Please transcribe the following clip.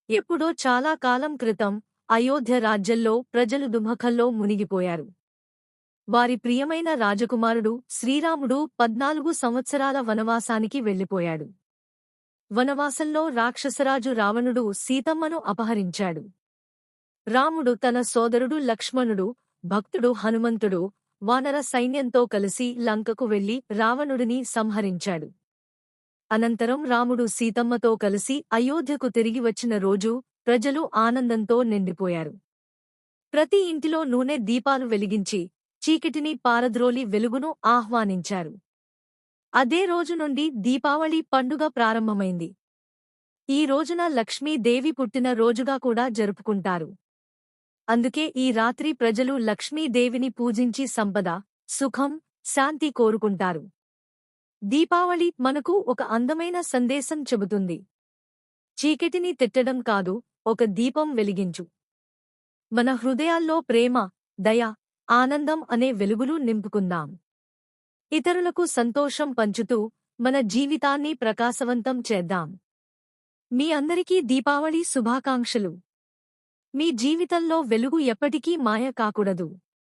ఎప్పుడో చాలా కాలం క్రితం అయోధ్య రాజ్యంలో ప్రజలు దుమఖంలో మునిగిపోయారు. వారి ప్రియమైన రాజకుమారుడు శ్రీరాముడు 14 సంవత్సరాల వనవాసానికి వెళ్ళిపోయాడు. వనవాసంలో రాక్షసరాజు రావణుడు సీతమ్మను అపహరించాడు. రాముడు తన సోదరుడు లక్ష్మణుడు, భక్తుడు హనుమంతుడు వానర సైన్యంతో కలిసి లంకకు వెళ్లి రావణుడిని సంహరించాడు. అనంతరం రాముడు సీతమ్మతో కలిసి అయోధ్యకు తిరిగి వచ్చిన రోజు ప్రజలు ఆనందంతో నిండిపోయారు. ప్రతి ఇంటిలో నూనె దీపాలు వెలిగించి చీకటిని పారద్రోలి వెలుగును ఆహ్వానించారు. అదే రోజు నుండి దీపావళి పండుగ ప్రారంభమైంది. ఈ రోజున లక్ష్మీదేవి పుట్టిన రోజుగా కూడా జరుపుకుంటారు. అందుకే ఈ రాత్రి ప్రజలు లక్ష్మీదేవిని పూజించి సంపద, సుఖం, శాంతి కోరుకుంటారు. దీపావళి మనకు ఒక అందమైన సందేశం చెబుతుంది. చీకటిని తిట్టడం కాదు, ఒక దీపం వెలిగించు. మన హృదయాల్లో ప్రేమ, దయ, ఆనందం అనే వెలుగులు నింపుకుందాం. ఇతరులకు సంతోషం పంచుతూ మన జీవితాన్ని ప్రకాశవంతం చేద్దాం. మీ అందరికీ దీపావళి శుభాకాంక్షలు. మీ జీవితంలో వెలుగు ఎప్పటికీ మాయ కాకూడదు.